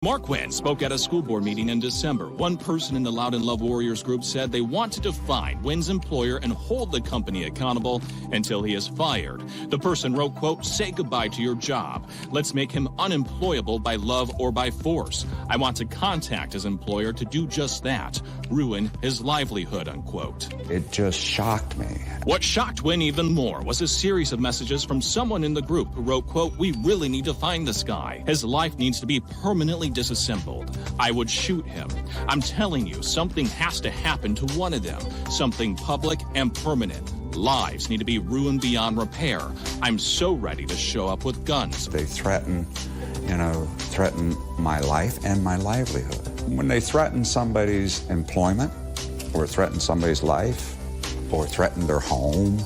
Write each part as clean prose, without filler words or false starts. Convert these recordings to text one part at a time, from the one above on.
Mark Wynn spoke at a school board meeting in December. One person in the Loudoun Love Warriors group said they want to define Wynn's employer and hold the company accountable until he is fired. The person wrote, quote, "Say goodbye to your job. Let's make him unemployable by love or by force. I want to contact his employer to do just that, ruin his livelihood," unquote. It just shocked me. What shocked Wynn even more was a series of messages from someone in the group who wrote, quote, "We really need to find this guy. His life needs to be permanently disassembled. I would shoot him. I'm telling you, something has to happen to one of them. Something public and permanent. Lives need to be ruined beyond repair. I'm so ready to show up with guns." They threaten my life and my livelihood. When they threaten somebody's employment or threaten somebody's life or threaten their home,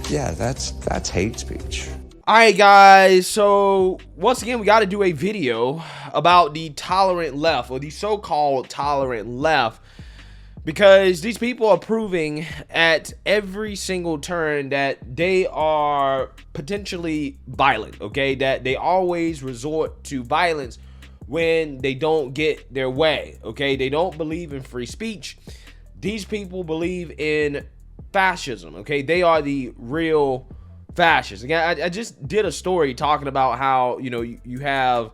yeah, that's hate speech. All right, guys, so once again, we got to do a video about the tolerant left, or the so-called tolerant left, because these people are proving at every single turn that they are potentially violent, okay? That they always resort to violence when they don't get their way, okay? They don't believe in free speech. These people believe in fascism, okay? They are the real fascists. Again, I just did a story talking about how, you have,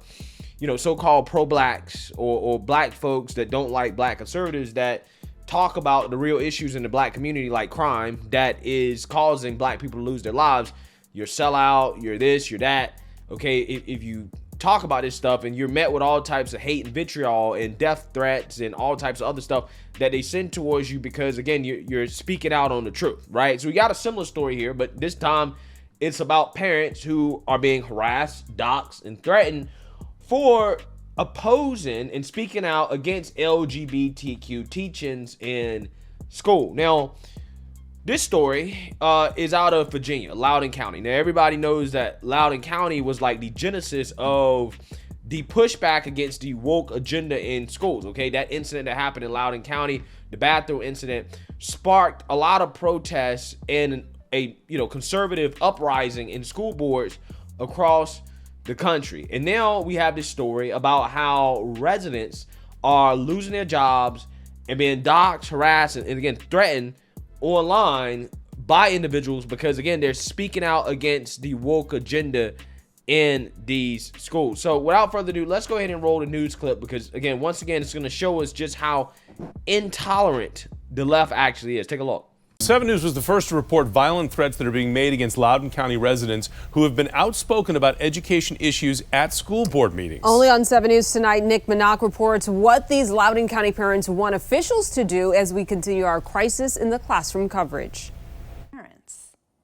so-called pro-blacks or black folks that don't like black conservatives that talk about the real issues in the black community, like crime that is causing black people to lose their lives. You're sellout, you're this, you're that. Okay, if you talk about this stuff and you're met with all types of hate and vitriol and death threats and all types of other stuff that they send towards you because, again, you're speaking out on the truth, right? So we got a similar story here, but this time it's about parents who are being harassed, doxxed, and threatened for opposing and speaking out against LGBTQ teachings in school. Now, this story is out of Virginia, Loudoun County. Now, everybody knows that Loudoun County was like the genesis of the pushback against the woke agenda in schools, okay? That incident that happened in Loudoun County, the bathroom incident, sparked a lot of protests and a conservative uprising in school boards across the country. And now we have this story about how residents are losing their jobs and being doxxed, harassed, and again threatened online by individuals because, again, they're speaking out against the woke agenda in these schools. So without further ado, let's go ahead and roll the news clip because, again, once again, it's going to show us just how intolerant the left actually is. Take a look. 7 News was the first to report violent threats that are being made against Loudoun County residents who have been outspoken about education issues at school board meetings. Only on 7 News tonight, Nick Minock reports what these Loudoun County parents want officials to do as we continue our crisis in the classroom coverage.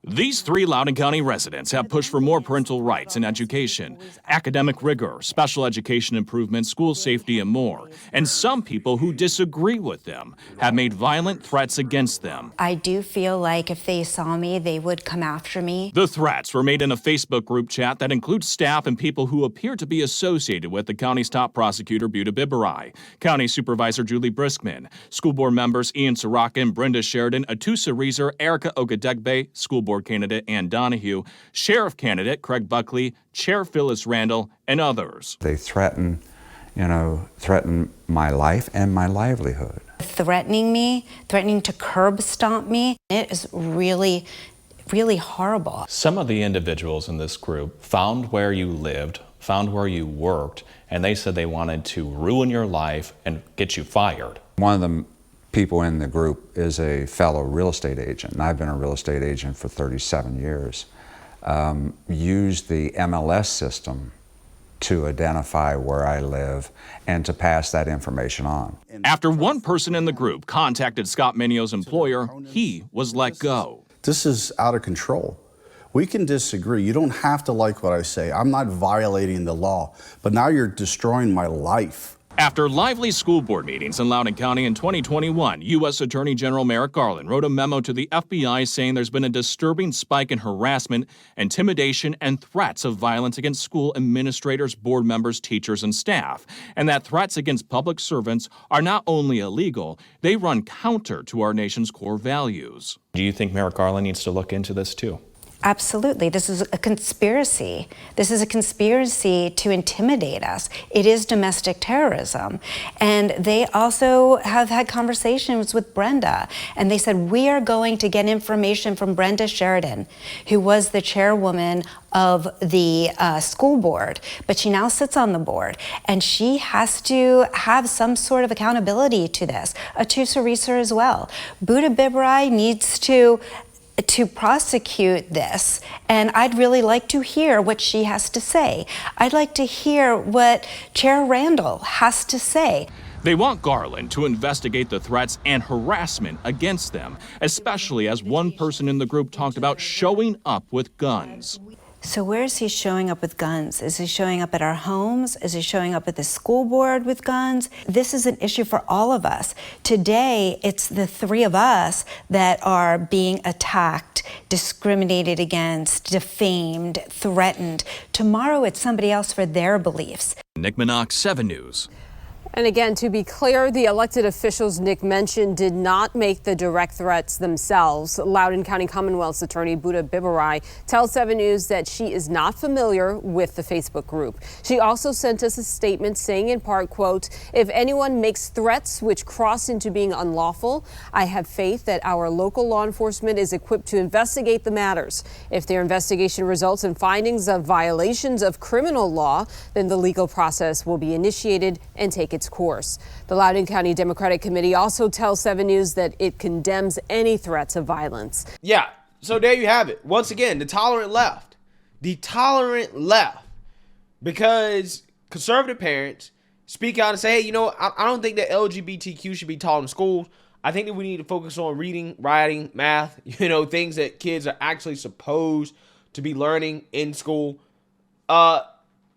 These 3 Loudoun County residents have pushed for more parental rights in education, academic rigor, special education improvements, school safety, and more. And some people who disagree with them have made violent threats against them. I do feel like if they saw me, they would come after me. The threats were made in a Facebook group chat that includes staff and people who appear to be associated with the county's top prosecutor, Buda Biberai, County Supervisor Julie Briskman, school board members Ian Soraka and Brenda Sheridan, Atusa Reeser, Erica Ogadegbe, school board candidate Ann Donahue, sheriff candidate Craig Buckley, Chair Phyllis Randall, and others. They threaten my life and my livelihood. Threatening me, threatening to curb stomp me, it is really, really horrible. Some of the individuals in this group found where you lived, found where you worked, and they said they wanted to ruin your life and get you fired. One of the people in the group is a fellow real estate agent, and I've been a real estate agent for 37 years. Used the MLS system to identify where I live and to pass that information on. After one person in the group contacted Scott Minio's employer, he was let go. This is out of control. We can disagree. You don't have to like what I say. I'm not violating the law, but now you're destroying my life. After lively school board meetings in Loudoun County in 2021, U.S. Attorney General Merrick Garland wrote a memo to the FBI saying there's been a disturbing spike in harassment, intimidation, and threats of violence against school administrators, board members, teachers, and staff, and that threats against public servants are not only illegal, they run counter to our nation's core values. Do you think Merrick Garland needs to look into this too? Absolutely. This is a conspiracy. This is a conspiracy to intimidate us. It is domestic terrorism. And they also have had conversations with Brenda, and they said, we are going to get information from Brenda Sheridan, who was the chairwoman of the school board, but she now sits on the board, and she has to have some sort of accountability to this. To Sarisa as well. Buddha Bibrai needs to prosecute this, and I'd really like to hear what she has to say. I'd like to hear what Chair Randall has to say. They want Garland to investigate the threats and harassment against them, especially as one person in the group talked about showing up with guns. So where is he showing up with guns? Is he showing up at our homes? Is he showing up at the school board with guns? This is an issue for all of us. Today, it's the three of us that are being attacked, discriminated against, defamed, threatened. Tomorrow, it's somebody else for their beliefs. Nick Minock, 7 News. And again, to be clear, the elected officials Nick mentioned did not make the direct threats themselves. Loudoun County Commonwealth's attorney Buddha Bibrai tells 7 News that she is not familiar with the Facebook group. She also sent us a statement saying in part, quote, if anyone makes threats which cross into being unlawful, I have faith that our local law enforcement is equipped to investigate the matters. If their investigation results in findings of violations of criminal law, then the legal process will be initiated and take its course. The Loudoun County Democratic Committee also tells 7 News that it condemns any threats of violence. Yeah, so there you have it. Once again, the tolerant left. The tolerant left. Because conservative parents speak out and say, hey, you know, I don't think that LGBTQ should be taught in schools. I think that we need to focus on reading, writing, math, you know, things that kids are actually supposed to be learning in school.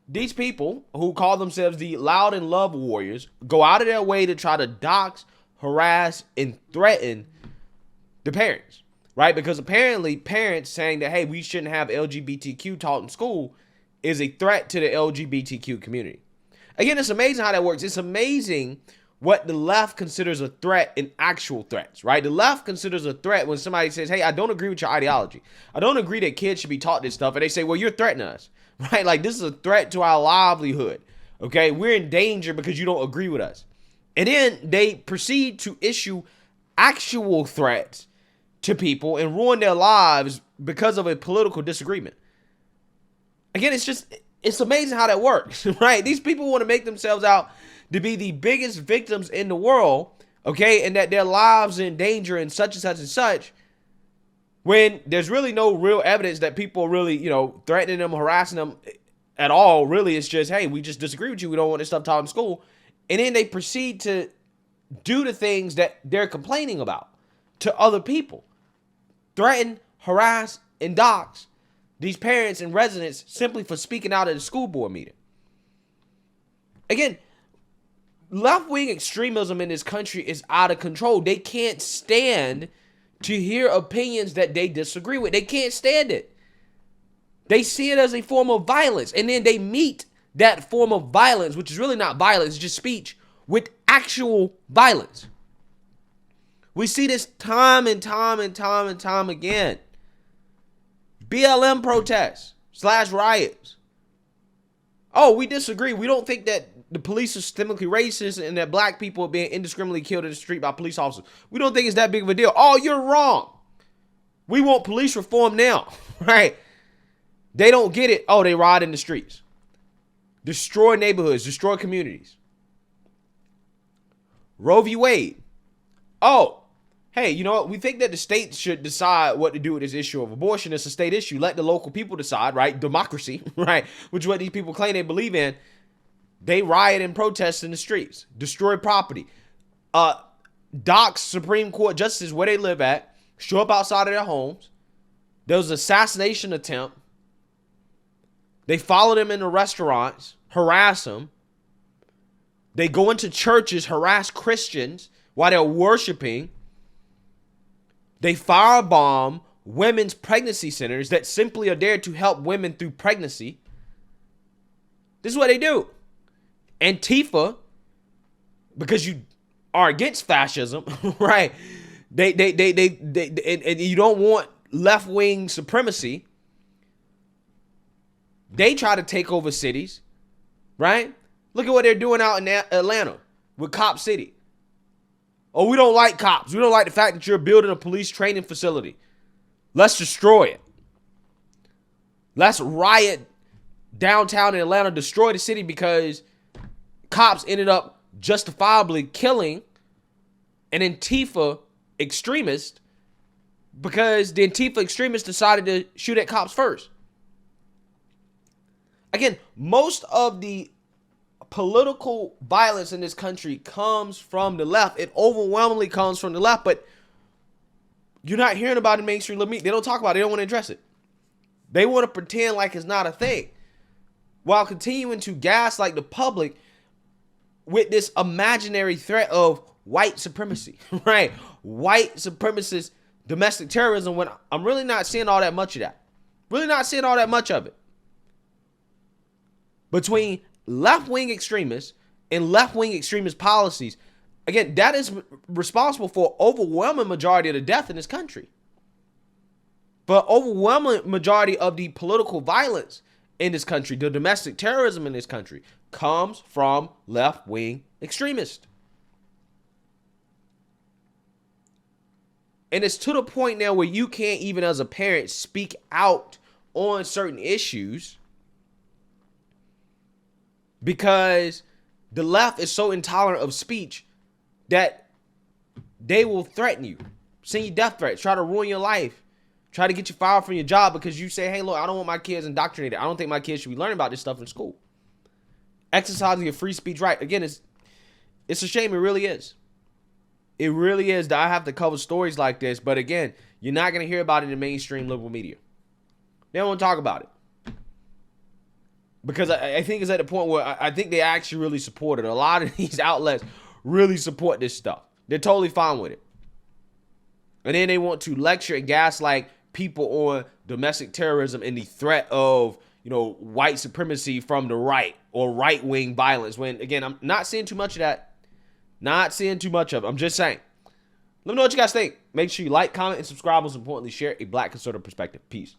These people who call themselves the Loud and Love Warriors go out of their way to try to dox, harass, and threaten the parents, right? Because apparently parents saying that, hey, we shouldn't have LGBTQ taught in school is a threat to the LGBTQ community. Again, it's amazing how that works. It's amazing what the left considers a threat in actual threats, right? The left considers a threat when somebody says, hey, I don't agree with your ideology. I don't agree that kids should be taught this stuff. And they say, well, you're threatening us. Right? Like, this is a threat to our livelihood. Okay? We're in danger because you don't agree with us. And then they proceed to issue actual threats to people and ruin their lives because of a political disagreement. Again, it's amazing how that works, right? These people want to make themselves out to be the biggest victims in the world, okay? And that their lives are in danger and such and such and such. When there's really no real evidence that people are really, you know, threatening them, harassing them at all. Really, it's just, hey, we just disagree with you. We don't want this stuff taught in school. And then they proceed to do the things that they're complaining about to other people. Threaten, harass, and dox these parents and residents simply for speaking out at a school board meeting. Again, left-wing extremism in this country is out of control. They can't stand to hear opinions that they disagree with. They can't stand it. They see it as a form of violence. And then they meet that form of violence, which is really not violence, it's just speech, with actual violence. We see this time and time and time and time again. BLM protests / riots. Oh, we disagree. We don't think that the police are systemically racist and that black people are being indiscriminately killed in the street by police officers. We don't think it's that big of a deal. Oh, you're wrong. We want police reform now, right? They don't get it. Oh, they riot in the streets. Destroy neighborhoods, destroy communities. Roe v. Wade. Oh, hey, you know what? We think that the state should decide what to do with this issue of abortion. It's a state issue. Let the local people decide, right? Democracy, right? Which is what these people claim they believe in. They riot and protest in the streets, destroy property, dox Supreme Court justices where they live at, show up outside of their homes. There was an assassination attempt. They follow them into restaurants, harass them. They go into churches, harass Christians while they're worshiping. They firebomb women's pregnancy centers that simply are there to help women through pregnancy. This is what they do. Antifa, because you are against fascism, right? They and you don't want left-wing supremacy, They try to take over cities, right? Look at what they're doing out in Atlanta with Cop City. Oh, we don't like cops. We don't like the fact that you're building a police training facility. Let's destroy it. Let's riot downtown in Atlanta, destroy the city because cops ended up justifiably killing an Antifa extremist because the Antifa extremist decided to shoot at cops first. Again, most of the political violence in this country comes from the left. It overwhelmingly comes from the left, but you're not hearing about it in mainstream media. They don't talk about it. They don't want to address it. They want to pretend like it's not a thing while continuing to gaslight the public with this imaginary threat of white supremacy, right? White supremacist domestic terrorism, when I'm really not seeing all that much of that. Really not seeing all that much of it. Between left-wing extremists and left-wing extremist policies, again, that is responsible for overwhelming majority of the death in this country. But overwhelming majority of the political violence in this country, the domestic terrorism in this country, comes from left-wing extremists. And it's to the point now where you can't even as a parent speak out on certain issues because the left is so intolerant of speech that they will threaten you, send you death threats, try to ruin your life, try to get you fired from your job because you say, hey, look, I don't want my kids indoctrinated. I don't think my kids should be learning about this stuff in school. Exercising your free speech right. Again, it's a shame. It really is. It really is that I have to cover stories like this. But again, you're not going to hear about it in the mainstream liberal media. They don't want to talk about it. Because I think it's at the point where I think they actually really support it. A lot of these outlets really support this stuff. They're totally fine with it. And then they want to lecture and gaslight people on domestic terrorism and the threat of, white supremacy from the right or right-wing violence. When, again, I'm not seeing too much of that. Not seeing too much of it. I'm just saying. Let me know what you guys think. Make sure you like, comment, and subscribe. Most importantly, share a Black conservative perspective. Peace.